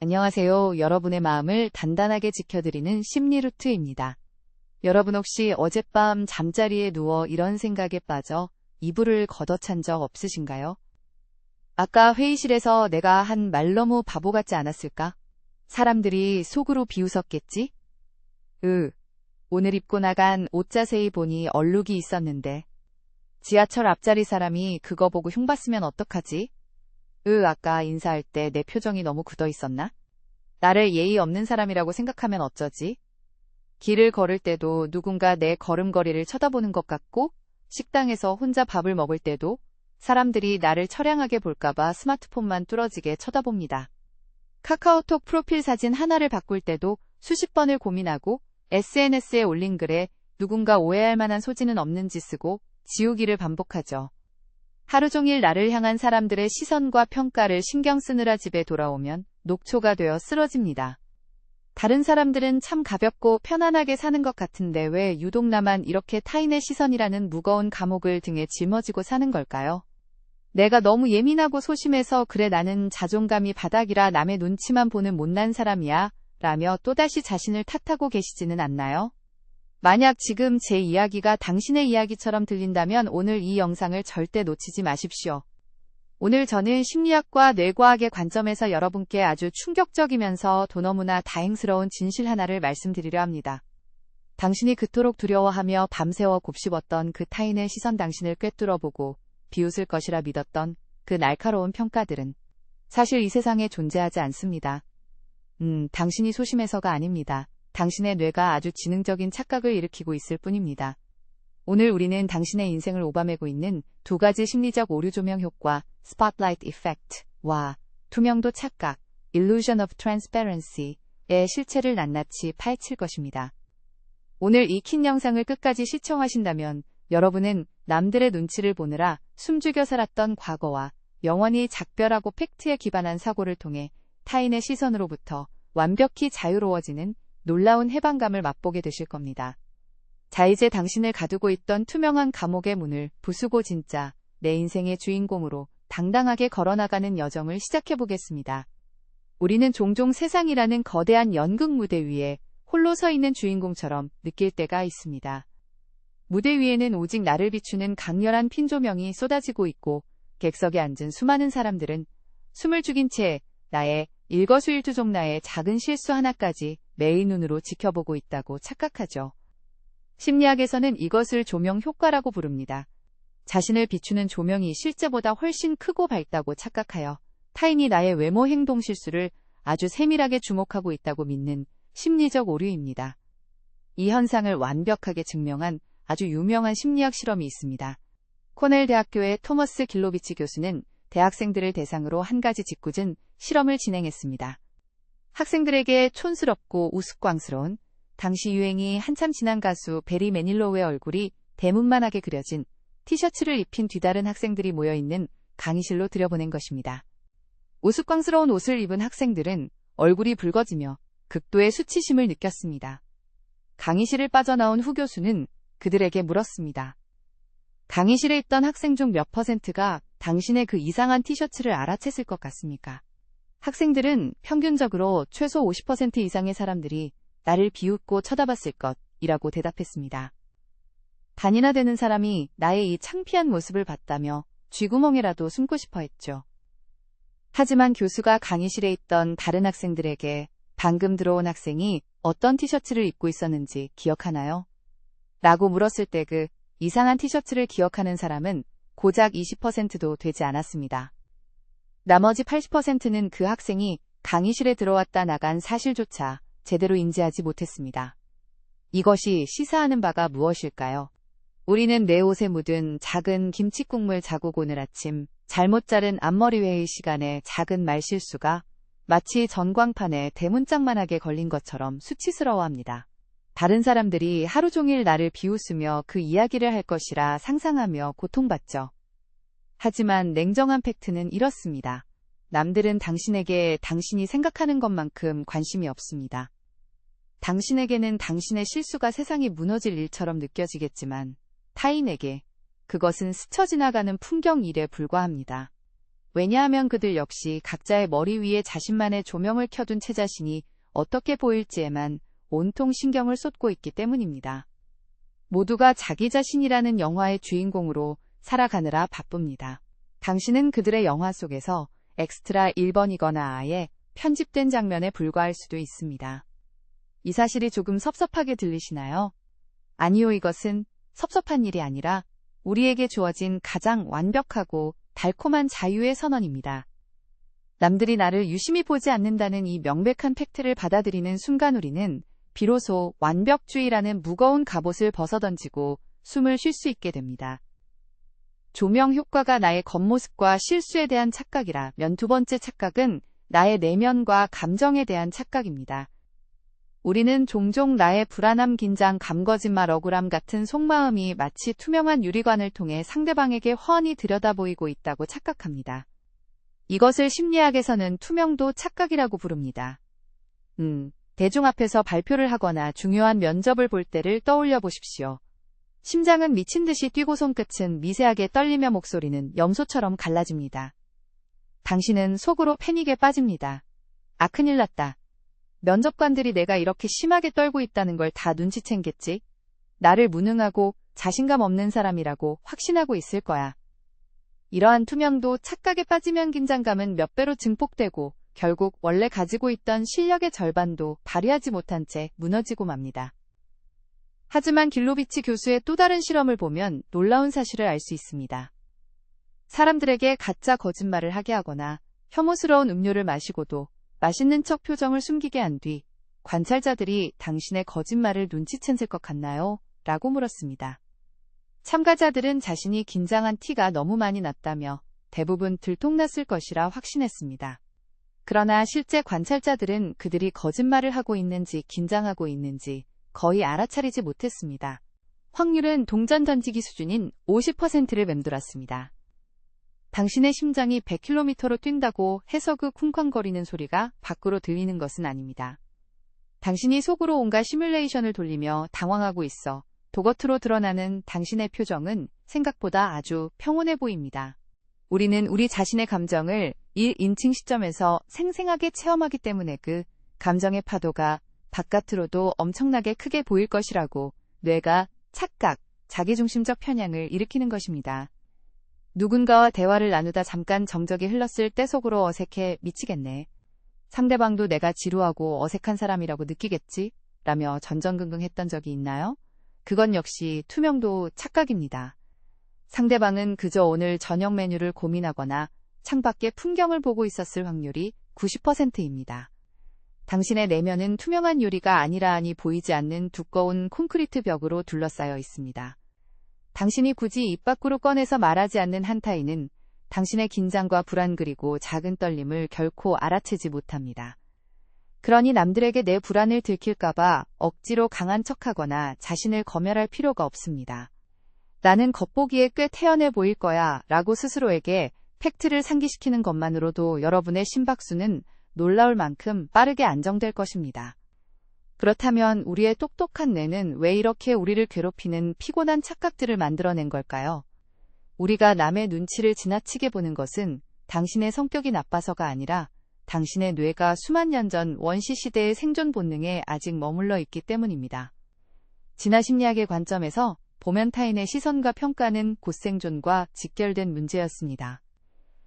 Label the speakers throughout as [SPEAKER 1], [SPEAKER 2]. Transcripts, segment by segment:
[SPEAKER 1] 안녕하세요. 여러분의 마음을 단단하게 지켜드리는 심리루트입니다. 여러분 혹시 어젯밤 잠자리에 누워 이런 생각에 빠져 이불을 걷어찬 적 없으신가요? 아까 회의실에서 내가 한 말 너무 바보 같지 않았을까? 사람들이 속으로 비웃었겠지? 오늘 입고 나간 옷 자세히 보니 얼룩이 있었는데. 지하철 앞자리 사람이 그거 보고 흉봤으면 어떡하지? 아까 인사할 때 내 표정이 너무 굳어 있었나? 나를 예의 없는 사람이라고 생각하면 어쩌지? 길을 걸을 때도 누군가 내 걸음걸이를 쳐다보는 것 같고, 식당에서 혼자 밥을 먹을 때도 사람들이 나를 처량하게 볼까봐 스마트폰만 뚫어지게 쳐다봅니다. 카카오톡 프로필 사진 하나를 바꿀 때도 수십 번을 고민하고 SNS에 올린 글에 누군가 오해할 만한 소지는 없는지 쓰고 지우기를 반복하죠. 하루 종일 나를 향한 사람들의 시선과 평가를 신경 쓰느라 집에 돌아오면 녹초가 되어 쓰러집니다. 다른 사람들은 참 가볍고 편안하게 사는 것 같은데 왜 유독 나만 이렇게 타인의 시선이라는 무거운 감옥을 등에 짊어지고 사는 걸까요? 내가 너무 예민하고 소심해서 그래 나는 자존감이 바닥이라 남의 눈치만 보는 못난 사람이야 라며 또다시 자신을 탓하고 계시지는 않나요? 만약 지금 제 이야기가 당신의 이야기처럼 들린다면 오늘 이 영상을 절대 놓치지 마십시오. 오늘 저는 심리학과 뇌과학의 관점에서 여러분께 아주 충격적이면서도 너무나 다행스러운 진실 하나를 말씀드리려 합니다. 당신이 그토록 두려워하며 밤새워 곱씹었던 그 타인의 시선, 당신을 꿰뚫어보고 비웃을 것이라 믿었던 그 날카로운 평가들은 사실 이 세상에 존재하지 않습니다. 당신이 소심해서가 아닙니다. 당신의 뇌가 아주 지능적인 착각을 일으키고 있을 뿐입니다. 오늘 우리는 당신의 인생을 오바매고 있는 두 가지 심리적 오류 조명 효과, Spotlight Effect와 투명도 착각, Illusion of Transparency의 실체를 낱낱이 파헤칠 것입니다. 오늘 이 긴 영상을 끝까지 시청하신다면 여러분은 남들의 눈치를 보느라 숨죽여 살았던 과거와 영원히 작별하고 팩트에 기반한 사고를 통해 타인의 시선으로부터 완벽히 자유로워지는 놀라운 해방감을 맛보게 되실 겁니다. 자, 이제 당신을 가두고 있던 투명한 감옥의 문을 부수고 진짜 내 인생의 주인공으로 당당하게 걸어나가는 여정을 시작해보겠습니다. 우리는 종종 세상이라는 거대한 연극 무대 위에 홀로 서 있는 주인공처럼 느낄 때가 있습니다. 무대 위에는 오직 나를 비추는 강렬한 핀 조명이 쏟아지고 있고 객석에 앉은 수많은 사람들은 숨을 죽인 채 나의 일거수일투족 나의 작은 실수 하나까지 매의 눈으로 지켜보고 있다고 착각하죠. 심리학에서는 이것을 조명 효과라고 부릅니다. 자신을 비추는 조명이 실제보다 훨씬 크고 밝다고 착각하여 타인이 나의 외모 행동 실수를 아주 세밀하게 주목하고 있다고 믿는 심리적 오류입니다. 이 현상을 완벽하게 증명한 아주 유명한 심리학 실험이 있습니다. 코넬 대학교의 토머스 길로비치 교수는 대학생들을 대상으로 한 가지 짓궂은 실험을 진행했습니다. 학생들에게 촌스럽고 우스꽝스러운 당시 유행이 한참 지난 가수 베리 매닐로우의 얼굴이 대문만하게 그려진 티셔츠를 입힌 뒤다른 학생들이 모여있는 강의실로 들여보낸 것입니다. 우스꽝스러운 옷을 입은 학생들은 얼굴이 붉어지며 극도의 수치심을 느꼈습니다. 강의실을 빠져나온 후 교수는 그들에게 물었습니다. 강의실에 있던 학생 중 몇 %가 당신의 그 이상한 티셔츠를 알아챘을 것 같습니까? 학생들은 평균적으로 최소 50% 이상의 사람들이 나를 비웃고 쳐다봤을 것이라고 대답했습니다. 반이나 되는 사람이 나의 이 창피한 모습을 봤다며 쥐구멍이라도 숨고 싶어 했죠. 하지만 교수가 강의실에 있던 다른 학생들에게 방금 들어온 학생이 어떤 티셔츠를 입고 있었는지 기억하나요? 라고 물었을 때 그 이상한 티셔츠를 기억하는 사람은 고작 20%도 되지 않았습니다. 나머지 80%는 그 학생이 강의실에 들어왔다 나간 사실조차 제대로 인지하지 못했습니다. 이것이 시사하는 바가 무엇일까요? 우리는 내 옷에 묻은 작은 김칫국물 자국, 오늘 아침 잘못 자른 앞머리 회의 시간에 작은 말실수가 마치 전광판에 대문짝만하게 걸린 것처럼 수치스러워합니다. 다른 사람들이 하루 종일 나를 비웃으며 그 이야기를 할 것이라 상상하며 고통받죠. 하지만 냉정한 팩트는 이렇습니다. 남들은 당신에게 당신이 생각하는 것만큼 관심이 없습니다. 당신에게는 당신의 실수가 세상이 무너질 일처럼 느껴지겠지만 타인에게 그것은 스쳐 지나가는 풍경 일에 불과합니다. 왜냐하면 그들 역시 각자의 머리 위에 자신만의 조명을 켜둔 채 자신이 어떻게 보일지에만 온통 신경을 쏟고 있기 때문입니다. 모두가 자기 자신이라는 영화의 주인공으로 살아가느라 바쁩니다. 당신은 그들의 영화 속에서 엑스트라 1번이거나 아예 편집된 장면에 불과할 수도 있습니다. 이 사실이 조금 섭섭하게 들리시나요? 아니요, 이것은 섭섭한 일이 아니라 우리에게 주어진 가장 완벽하고 달콤한 자유의 선언입니다. 남들이 나를 유심히 보지 않는다는 이 명백한 팩트를 받아들이는 순간 우리는 비로소 완벽주의라는 무거운 갑옷을 벗어던지고 숨을 쉴 수 있게 됩니다. 조명 효과가 나의 겉모습과 실수에 대한 착각이라면 두 번째 착각은 나의 내면과 감정에 대한 착각입니다. 우리는 종종 나의 불안함, 긴장, 감, 거짓말, 억울함 같은 속마음이 마치 투명한 유리관을 통해 상대방에게 훤히 들여다보이고 있다고 착각합니다. 이것을 심리학에서는 투명도 착각이라고 부릅니다. 대중 앞에서 발표를 하거나 중요한 면접을 볼 때를 떠올려 보십시오. 심장은 미친 듯이 뛰고 손끝은 미세하게 떨리며 목소리는 염소처럼 갈라집니다. 당신은 속으로 패닉에 빠집니다. 아, 큰일 났다. 면접관들이 내가 이렇게 심하게 떨고 있다는 걸 다 눈치챈겠지? 나를 무능하고 자신감 없는 사람이라고 확신하고 있을 거야. 이러한 투명도 착각에 빠지면 긴장감은 몇 배로 증폭되고 결국 원래 가지고 있던 실력의 절반도 발휘하지 못한 채 무너지고 맙니다. 하지만 길로비치 교수의 또 다른 실험을 보면 놀라운 사실을 알 수 있습니다. 사람들에게 가짜 거짓말을 하게 하거나 혐오스러운 음료를 마시고도 맛있는 척 표정을 숨기게 한 뒤 관찰자들이 당신의 거짓말을 눈치챘을 것 같나요? 라고 물었습니다. 참가자들은 자신이 긴장한 티가 너무 많이 났다며 대부분 들통났을 것이라 확신했습니다. 그러나 실제 관찰자들은 그들이 거짓말을 하고 있는지 긴장하고 있는지 거의 알아차리지 못했습니다. 확률은 동전 던지기 수준인 50%를 맴돌았습니다. 당신의 심장이 100km로 뛴다고 해서 그 쿵쾅거리는 소리가 밖으로 들리는 것은 아닙니다. 당신이 속으로 온갖 시뮬레이션을 돌리며 당황하고 있어 도겉으로 드러나는 당신의 표정은 생각보다 아주 평온해 보입니다. 우리는 우리 자신의 감정을 1인칭 시점에서 생생하게 체험하기 때문에 그 감정의 파도가 바깥으로도 엄청나게 크게 보일 것이라고 뇌가 착각, 자기중심적 편향을 일으키는 것입니다. 누군가와 대화를 나누다 잠깐 정적이 흘렀을 때 속으로 어색해 미치겠네. 상대방도 내가 지루하고 어색한 사람이라고 느끼겠지? 라며 전전긍긍했던 적이 있나요? 그건 역시 투명도 착각입니다. 상대방은 그저 오늘 저녁 메뉴를 고민하거나 창밖의 풍경을 보고 있었을 확률이 90%입니다. 당신의 내면은 투명한 유리가 아니라 아니 보이지 않는 두꺼운 콘크리트 벽으로 둘러싸여 있습니다. 당신이 굳이 입 밖으로 꺼내서 말하지 않는 한타이는 당신의 긴장과 불안 그리고 작은 떨림을 결코 알아채지 못합니다. 그러니 남들에게 내 불안을 들킬까봐 억지로 강한 척하거나 자신을 검열할 필요가 없습니다. 나는 겉보기에 꽤 태연해 보일 거야 라고 스스로에게 팩트를 상기시키는 것만으로도 여러분의 심박수는 놀라울 만큼 빠르게 안정될 것입니다. 그렇다면 우리의 똑똑한 뇌는 왜 이렇게 우리를 괴롭히는 피곤한 착각들을 만들어낸 걸까요? 우리가 남의 눈치를 지나치게 보는 것은 당신의 성격이 나빠서가 아니라 당신의 뇌가 수만 년 전 원시 시대의 생존 본능에 아직 머물러 있기 때문입니다. 진화 심리학의 관점에서 보면 타인의 시선과 평가는 곧생존과 직결된 문제였습니다.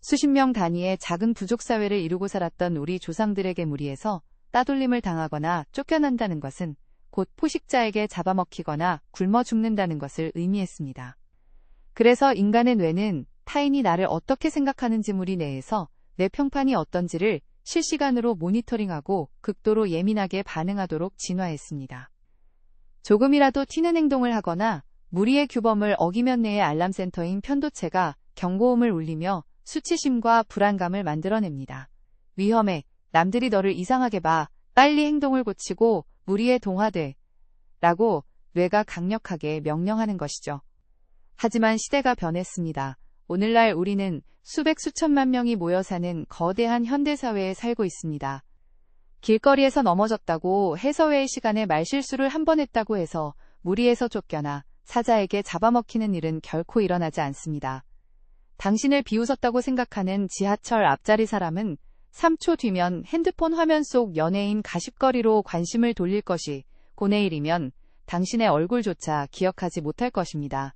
[SPEAKER 1] 수십 명 단위의 작은 부족 사회를 이루고 살았던 우리 조상들에게 무리해서 따돌림을 당하거나 쫓겨난다는 것은 곧 포식자에게 잡아먹히거나 굶어 죽는다는 것을 의미했습니다. 그래서 인간의 뇌는 타인이 나를 어떻게 생각하는지 무리 내에서 내 평판이 어떤지를 실시간으로 모니터링하고 극도로 예민하게 반응하도록 진화했습니다. 조금이라도 튀는 행동을 하거나 무리의 규범을 어기면 뇌의 알람센터인 편도체가 경고음을 울리며 수치심과 불안감을 만들어냅니다. 위험해. 남들이 너를 이상하게 봐. 빨리 행동을 고치고 무리에 동화돼. 라고 뇌가 강력하게 명령하는 것이죠. 하지만 시대가 변했습니다. 오늘날 우리는 수백 수천만 명이 모여 사는 거대한 현대사회에 살고 있습니다. 길거리에서 넘어졌다고 해서회의 시간에 말실수를 한 번 했다고 해서 무리에서 쫓겨나 사자에게 잡아먹히는 일은 결코 일어나지 않습니다. 당신을 비웃었다고 생각하는 지하철 앞자리 사람은 3초 뒤면 핸드폰 화면 속 연예인 가십거리로 관심을 돌릴 것이 고내일이면 당신의 얼굴조차 기억하지 못할 것입니다.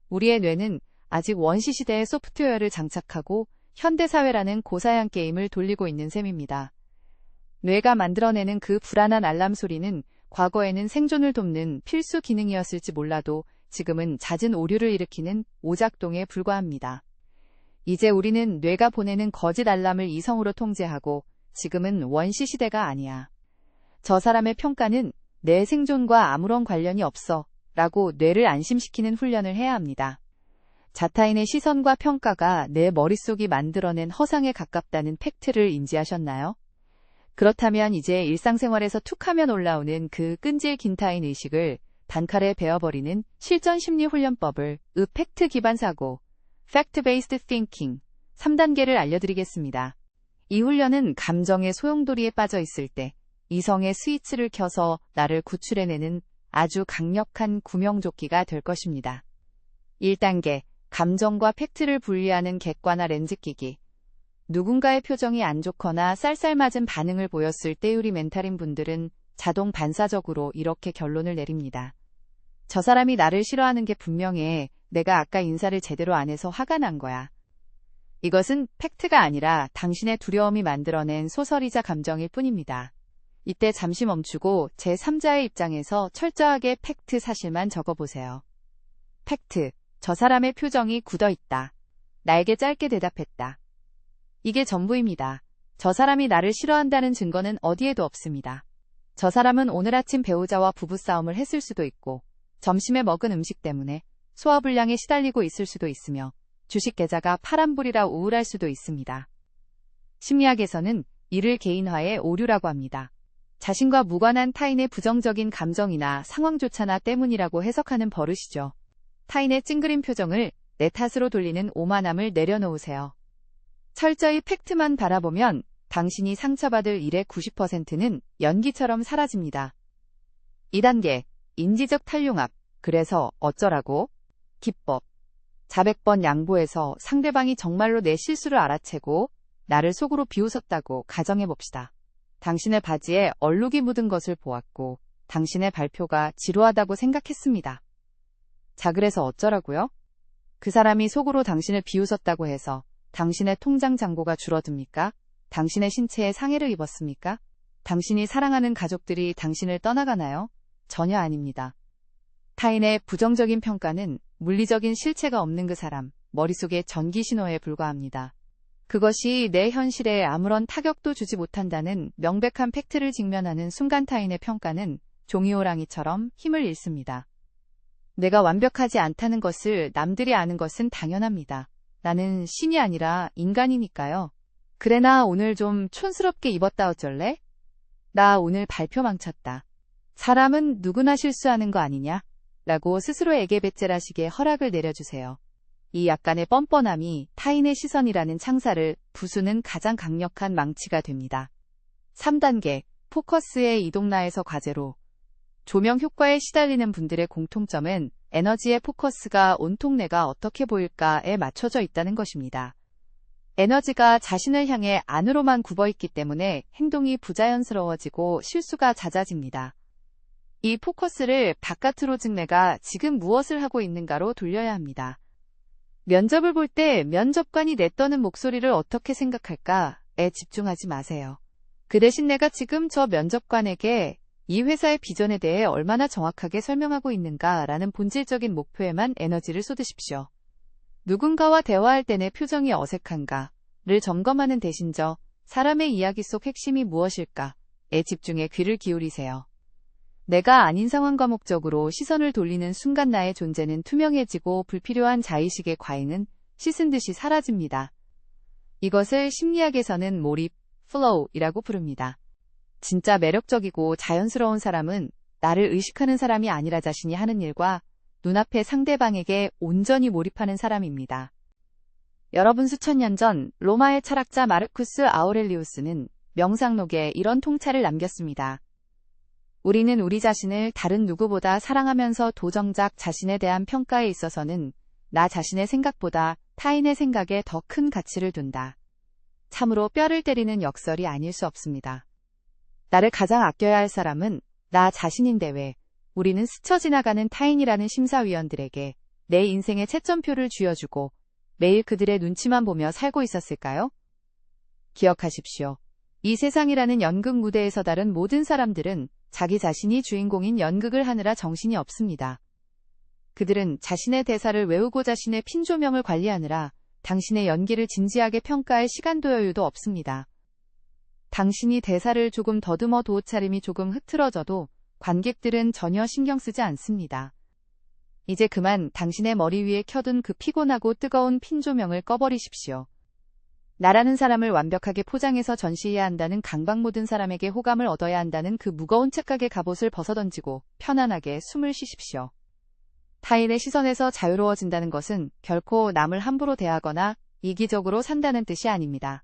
[SPEAKER 1] 우리의 뇌는 아직 원시시대의 소프트웨어를 장착하고 현대사회라는 고사양 게임을 돌리고 있는 셈입니다. 뇌가 만들어내는 그 불안한 알람 소리는 과거에는 생존을 돕는 필수 기능이었을지 몰라도 지금은 잦은 오류를 일으키는 오작동에 불과합니다. 이제 우리는 뇌가 보내는 거짓 알람을 이성으로 통제하고 지금은 원시시대가 아니야. 저 사람의 평가는 내 생존과 아무런 관련이 없어 라고 뇌를 안심시키는 훈련을 해야 합니다. 자타인의 시선과 평가가 내 머릿속이 만들어낸 허상에 가깝다는 팩트를 인지하셨나요? 그렇다면 이제 일상생활에서 툭하면 올라오는 그 끈질긴 타인 의식을 단칼에 베어버리는 실전 심리 훈련법을 팩트 기반 사고, Fact-Based Thinking 3단계를 알려드리겠습니다. 이 훈련은 감정의 소용돌이에 빠져 있을 때 이성의 스위치를 켜서 나를 구출해내는 아주 강력한 구명조끼가 될 것입니다. 1단계, 감정과 팩트를 분리하는 객관화 렌즈 끼기. 누군가의 표정이 안 좋거나 쌀쌀맞은 반응을 보였을 때 요리 멘탈인 분들은 자동 반사적으로 이렇게 결론을 내립니다. 저 사람이 나를 싫어하는 게 분명해. 내가 아까 인사를 제대로 안 해서 화가 난 거야. 이것은 팩트가 아니라 당신의 두려움이 만들어낸 소설이자 감정일 뿐입니다. 이때 잠시 멈추고 제3자의 입장에서 철저하게 팩트 사실만 적어보세요. 팩트, 저 사람의 표정이 굳어있다. 나에게 짧게 대답했다. 이게 전부입니다. 저 사람이 나를 싫어한다는 증거는 어디에도 없습니다. 저 사람은 오늘 아침 배우자와 부부싸움을 했을 수도 있고 점심에 먹은 음식 때문에 소화불량에 시달리고 있을 수도 있으며 주식 계좌가 파란불이라 우울할 수도 있습니다. 심리학에서는 이를 개인화의 오류라고 합니다. 자신과 무관한 타인의 부정적인 감정이나 상황조차나 때문이라고 해석하는 버릇이죠. 타인의 찡그린 표정을 내 탓으로 돌리는 오만함을 내려놓으세요. 철저히 팩트만 바라보면 당신이 상처받을 일의 90%는 연기처럼 사라집니다. 2단계, 인지적 탈용압. 그래서 어쩌라고? 기법. 자백번 양보해서 상대방이 정말로 내 실수를 알아채고 나를 속으로 비웃었다고 가정해봅시다. 당신의 바지에 얼룩이 묻은 것을 보았고 당신의 발표가 지루하다고 생각했습니다. 자, 그래서 어쩌라고요? 그 사람이 속으로 당신을 비웃었다고 해서 당신의 통장 잔고가 줄어듭니까? 당신의 신체에 상해를 입었습니까? 당신이 사랑하는 가족들이 당신을 떠나가나요? 전혀 아닙니다. 타인의 부정적인 평가는 물리적인 실체가 없는 그 사람, 머릿속의 전기 신호에 불과합니다. 그것이 내 현실에 아무런 타격도 주지 못한다는 명백한 팩트를 직면하는 순간 타인의 평가는 종이호랑이처럼 힘을 잃습니다. 내가 완벽하지 않다는 것을 남들이 아는 것은 당연합니다. 나는 신이 아니라 인간이니까요. 그래, 나 오늘 좀 촌스럽게 입었다 어쩔래? 나 오늘 발표 망쳤다. 사람은 누구나 실수하는 거 아니냐? 라고 스스로에게 배째라식의 허락을 내려주세요. 이 약간의 뻔뻔함이 타인의 시선이라는 창살을 부수는 가장 강력한 망치가 됩니다. 3단계, 포커스의 이동라에서 과제로. 조명 효과에 시달리는 분들의 공통점은 에너지의 포커스가 온통 내가 어떻게 보일까에 맞춰져 있다는 것입니다. 에너지가 자신을 향해 안으로만 굽어있기 때문에 행동이 부자연스러워지고 실수가 잦아집니다. 이 포커스를 바깥으로 즉 내가 지금 무엇을 하고 있는가로 돌려야 합니다. 면접을 볼 때 면접관이 내떠는 목소리를 어떻게 생각할까에 집중하지 마세요. 그 대신 내가 지금 저 면접관에게 이 회사의 비전에 대해 얼마나 정확하게 설명하고 있는가라는 본질적인 목표에만 에너지를 쏟으십시오. 누군가와 대화할 때 내 표정이 어색한가를 점검하는 대신 저 사람의 이야기 속 핵심이 무엇일까에 집중해 귀를 기울이세요. 내가 아닌 상황과 목적으로 시선을 돌리는 순간 나의 존재는 투명해지고 불필요한 자의식의 과잉은 씻은 듯이 사라집니다. 이것을 심리학에서는 몰입, flow이라고 부릅니다. 진짜 매력적이고 자연스러운 사람은 나를 의식하는 사람이 아니라 자신이 하는 일과 눈앞의 상대방에게 온전히 몰입하는 사람입니다. 여러분, 수천 년 전 로마의 철학자 마르쿠스 아우렐리우스는 명상록에 이런 통찰을 남겼습니다. 우리는 우리 자신을 다른 누구보다 사랑하면서 도정작 자신에 대한 평가에 있어서는 나 자신의 생각보다 타인의 생각에 더 큰 가치를 둔다. 참으로 뼈를 때리는 역설이 아닐 수 없습니다. 나를 가장 아껴야 할 사람은 나 자신인데 왜 우리는 스쳐 지나가는 타인이라는 심사위원들에게 내 인생의 채점표를 쥐어주고 매일 그들의 눈치만 보며 살고 있었을까요? 기억하십시오. 이 세상이라는 연극 무대에서 다른 모든 사람들은 자기 자신이 주인공인 연극을 하느라 정신이 없습니다. 그들은 자신의 대사를 외우고 자신의 핀조명을 관리하느라 당신의 연기를 진지하게 평가할 시간도 여유도 없습니다. 당신이 대사를 조금 더듬어 도 옷차림이 조금 흐트러져도 관객들은 전혀 신경 쓰지 않습니다. 이제 그만 당신의 머리 위에 켜둔 그 피곤하고 뜨거운 핀조명을 꺼버리십시오. 나라는 사람을 완벽하게 포장해서 전시해야 한다는 강박 모든 사람에게 호감을 얻어야 한다는 그 무거운 착각의 갑옷을 벗어던지고 편안하게 숨을 쉬십시오. 타인의 시선에서 자유로워진다는 것은 결코 남을 함부로 대하거나 이기적으로 산다는 뜻이 아닙니다.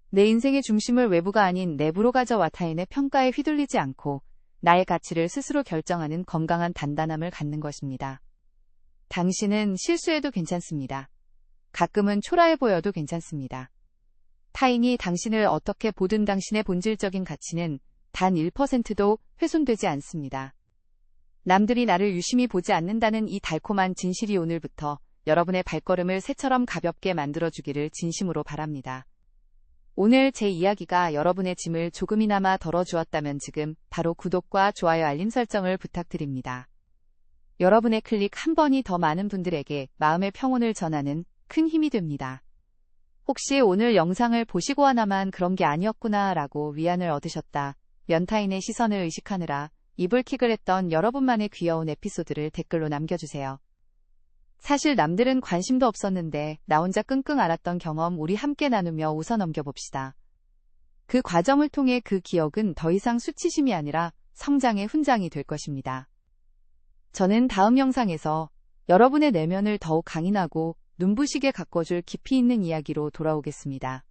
[SPEAKER 1] 내 인생의 중심을 외부가 아닌 내부로 가져와 타인의 평가에 휘둘리지 않고 나의 가치를 스스로 결정하는 건강한 단단함을 갖는 것입니다. 당신은 실수해도 괜찮습니다. 가끔은 초라해 보여도 괜찮습니다. 타인이 당신을 어떻게 보든 당신의 본질적인 가치는 단 1%도 훼손되지 않습니다. 남들이 나를 유심히 보지 않는다는 이 달콤한 진실이 오늘부터 여러분의 발걸음을 새처럼 가볍게 만들어주기를 진심으로 바랍니다. 오늘 제 이야기가 여러분의 짐을 조금이나마 덜어주었다면 지금 바로 구독과 좋아요 알림 설정을 부탁드립니다. 여러분의 클릭 한 번이 더 많은 분들에게 마음의 평온을 전하는 큰 힘이 됩니다. 혹시 오늘 영상을 보시고 하나만 그런 게 아니었구나 라고 위안을 얻으셨다. 타인의 시선을 의식하느라 이불킥을 했던 여러분만의 귀여운 에피소드를 댓글로 남겨주세요. 사실 남들은 관심도 없었는데 나 혼자 끙끙 앓았던 경험 우리 함께 나누며 웃어 넘겨봅시다. 그 과정을 통해 그 기억은 더 이상 수치심이 아니라 성장의 훈장이 될 것입니다. 저는 다음 영상에서 여러분의 내면을 더욱 강인하고 눈부시게 가꿔줄 깊이 있는 이야기로 돌아오겠습니다.